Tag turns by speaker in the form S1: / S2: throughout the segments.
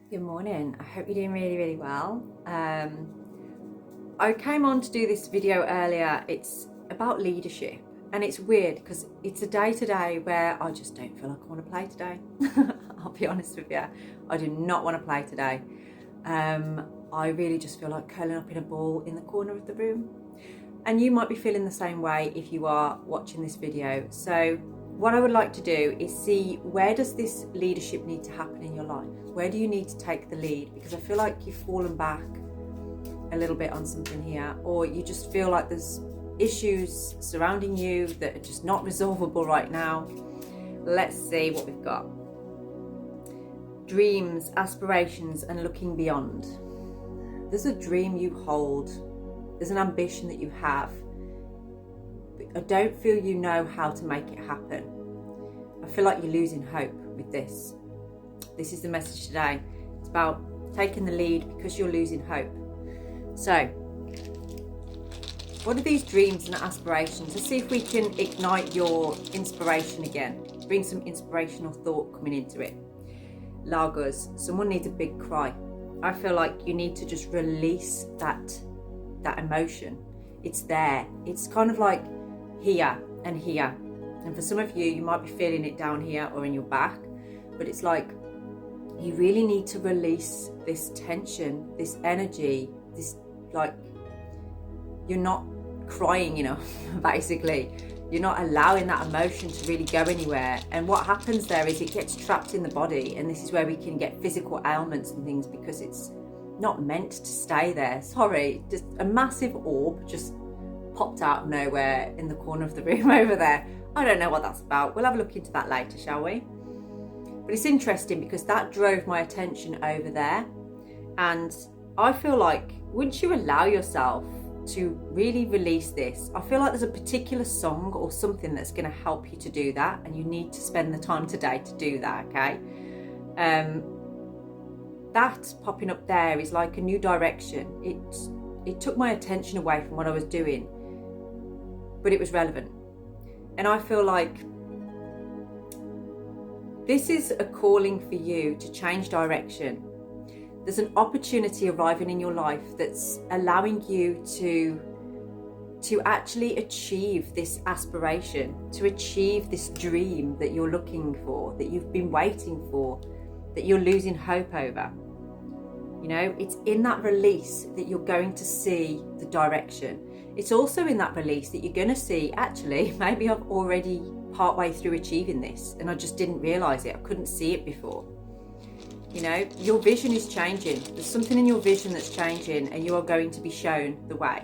S1: Good morning. I hope you're doing really well. I came on to do this video earlier. It's about leadership, and it's weird because it's a day today where I just don't feel like I want to play today. I'll be honest with you. I do not want to play today. I really just feel like curling up in a ball in the corner of the room. And you might be feeling the same way if you are watching this video. So what I would like to do is see, where does this leadership need to happen in your life? Where do you need to take the lead? Because I feel like you've fallen back a little bit on something here, or you just feel like there's issues surrounding you that are just not resolvable right now. Let's see what we've got. Dreams, aspirations, and looking beyond. There's a dream you hold. There's an ambition that you have. I don't feel you know how to make it happen. I feel like you're losing hope with this. This is the message today. It's about taking the lead because you're losing hope. So, what are these dreams and aspirations? Let's see if we can ignite your inspiration again. Bring some inspirational thought coming into it. Lagos, someone needs a big cry. I feel like you need to just release that emotion. It's there. It's kind of like here and here. And for some of you, you might be feeling it down here or in your back, but it's like you really need to release this tension, this energy, this, like, you're not crying enough, basically. You're not allowing that emotion to really go anywhere. And what happens there is it gets trapped in the body, and this is where we can get physical ailments and things because it's not meant to stay there. Sorry, just a massive orb just popped out of nowhere in the corner of the room over there. I don't know what that's about. We'll have a look into that later, shall we? But it's interesting because that drove my attention over there. And I feel like once you allow yourself to really release this, I feel like there's a particular song or something that's going to help you to do that. And you need to spend the time today to do that, okay? That popping up there is like a new direction. It took my attention away from what I was doing, but it was relevant. And I feel like this is a calling for you to change direction. There's an opportunity arriving in your life that's allowing you to actually achieve this aspiration, to achieve this dream that you're looking for, that you've been waiting for, that you're losing hope over. You know, it's in that release that you're going to see the direction. It's also in that release that you're going to see, actually, maybe I've already partway through achieving this and I just didn't realize it. I couldn't see it before. You know, your vision is changing. There's something in your vision that's changing and you are going to be shown the way.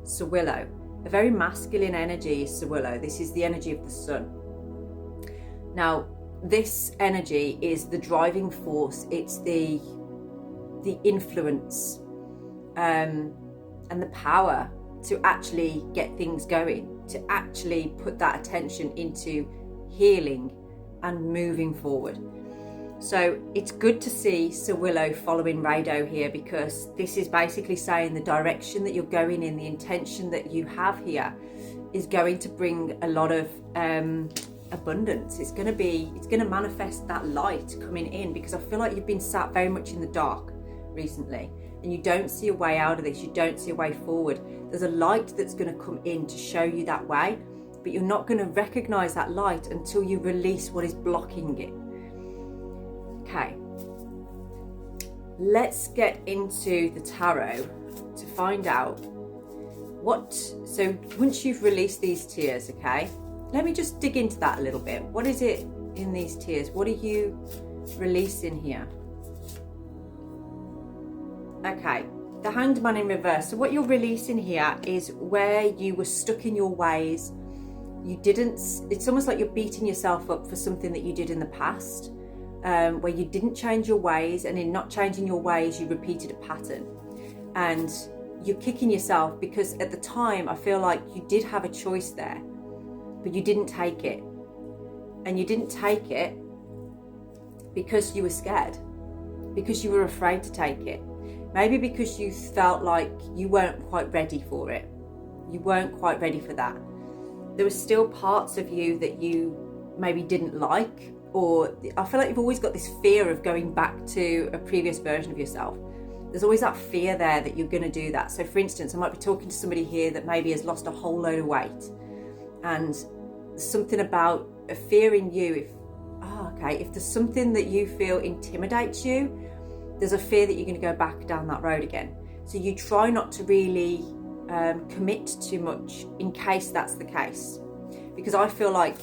S1: Sawillow, a very masculine energy is Sawillow. This is the energy of the sun. Now, this energy is the driving force. It's the influence and the power to actually get things going, to actually put that attention into healing and moving forward. So it's good to see Sawillow following Rado here, because this is basically saying the direction that you're going in, the intention that you have here is going to bring a lot of abundance. It's going to manifest that light coming in, because I feel like you've been sat very much in the dark recently and you don't see a way out of this. You don't see a way forward. There's a light that's going to come in to show you that way, but you're not going to recognize that light until you release what is blocking it. Okay, let's get into the tarot to find out so once you've released these tears, okay, let me just dig into that a little bit. What is it in these tears? What are you releasing here? Okay, the Hanged Man in reverse. So what you're releasing here is where you were stuck in your ways. It's almost like you're beating yourself up for something that you did in the past, where you didn't change your ways, and in not changing your ways, you repeated a pattern. And you're kicking yourself because at the time, I feel like you did have a choice there, but you didn't take it. And you didn't take it because you were scared, because you were afraid to take it. Maybe because you felt like you weren't quite ready for it. You weren't quite ready for that. There were still parts of you that you maybe didn't like, or I feel like you've always got this fear of going back to a previous version of yourself. There's always that fear there that you're going to do that. So for instance, I might be talking to somebody here that maybe has lost a whole load of weight, and something about a fear in you, if there's something that you feel intimidates you, there's a fear that you're going to go back down that road again. So you try not to really commit too much in case that's the case, because I feel like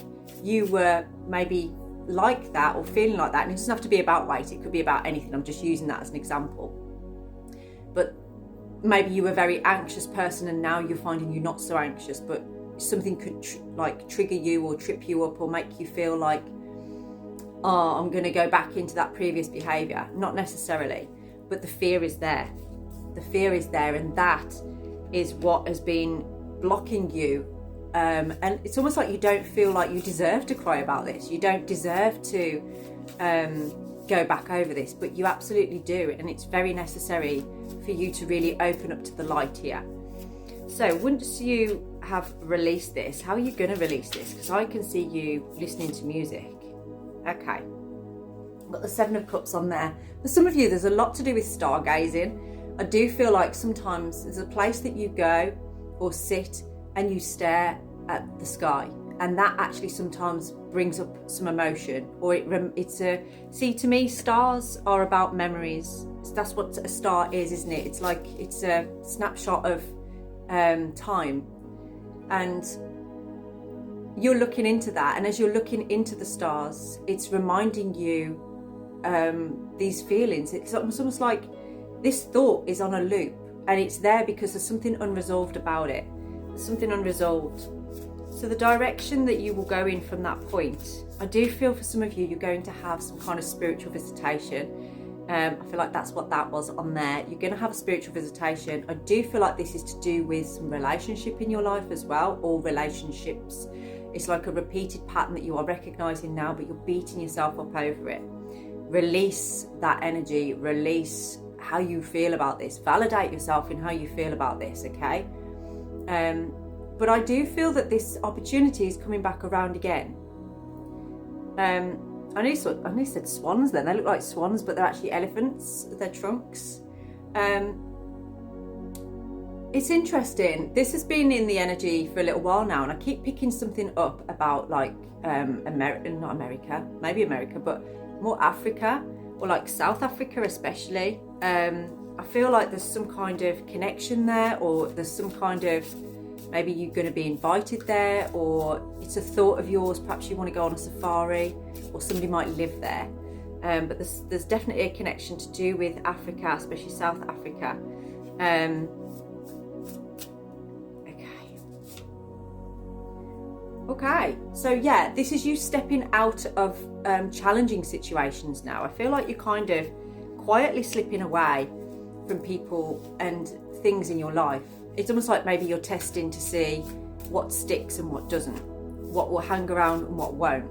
S1: you were maybe like that or feeling like that, and it doesn't have to be about weight, it could be about anything. I'm just using that as an example. But maybe you were a very anxious person and now you're finding you're not so anxious, but something could trigger you or trip you up or make you feel like, oh, I'm going to go back into that previous behaviour. Not necessarily, but the fear is there. The fear is there, and that is what has been blocking you. And it's almost like you don't feel like you deserve to cry about this. You don't deserve to go back over this, but you absolutely do. And it's very necessary for you to really open up to the light here. So once you have released this, how are you going to release this? Because I can see you listening to music. Okay. I've got the Seven of Cups on there. For some of you, there's a lot to do with stargazing. I do feel like sometimes there's a place that you go or sit and you stare at the sky, and that actually sometimes brings up some emotion, or see, to me, stars are about memories. That's what a star is, isn't it? It's like it's a snapshot of time, and you're looking into that, and as you're looking into the stars, it's reminding you these feelings. It's almost like this thought is on a loop, and it's there because there's something unresolved about it. There's something unresolved. So the direction that you will go in from that point, I do feel for some of you, you're going to have some kind of spiritual visitation. I feel like that's what that was on there. You're going to have a spiritual visitation. I do feel like this is to do with some relationship in your life as well, or relationships. It's like a repeated pattern that you are recognizing now, but you're beating yourself up over it. Release that energy, release how you feel about this, validate yourself in how you feel about this, okay? But I do feel that this opportunity is coming back around again. I nearly said swans then. They look like swans, but they're actually elephants, their trunks. It's interesting. This has been in the energy for a little while now, and I keep picking something up about like not America, maybe America, but more Africa, or like South Africa especially. I feel like there's some kind of connection there, or there's some kind of, maybe you're going to be invited there, or it's a thought of yours, perhaps you want to go on a safari, or somebody might live there. But there's definitely a connection to do with Africa, especially South Africa. Okay, so yeah, this is you stepping out of challenging situations now. I feel like you're kind of quietly slipping away from people and things in your life. It's almost like maybe you're testing to see what sticks and what doesn't, what will hang around and what won't.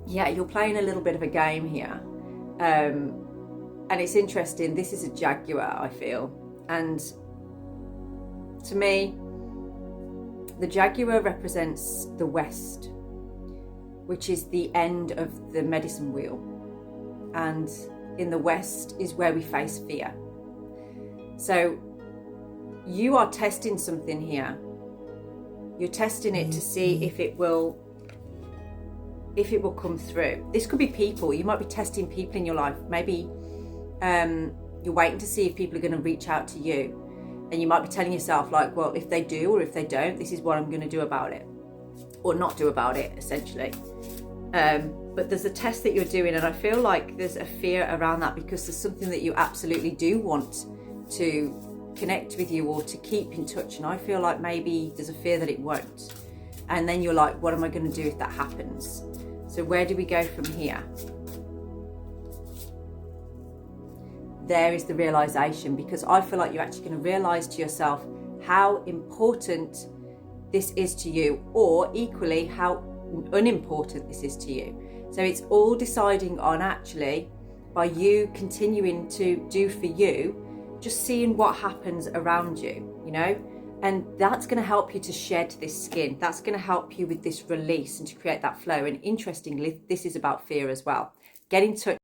S1: Yeah, you're playing a little bit of a game here. And it's interesting, this is a jaguar, I feel. And to me, the jaguar represents the West, which is the end of the medicine wheel. And in the West is where we face fear. So you are testing something here. You're testing it to see if it will come through. This could be people. You might be testing people in your life. Maybe you're waiting to see if people are going to reach out to you. And you might be telling yourself like, well, if they do or if they don't, this is what I'm going to do about it. Or not do about it, essentially. But there's a test that you're doing, and I feel like there's a fear around that because there's something that you absolutely do want to connect with you or to keep in touch. And I feel like maybe there's a fear that it won't. And then you're like, what am I going to do if that happens? So where do we go from here? There is the realization, because I feel like you're actually going to realize to yourself how important this is to you, or equally how unimportant this is to you. So it's all deciding on, actually, by you continuing to do for you, just seeing what happens around you, you know, And that's going to help you to shed this skin. That's going to help you with this release and to create that flow. And interestingly, this is about fear as well. Get in touch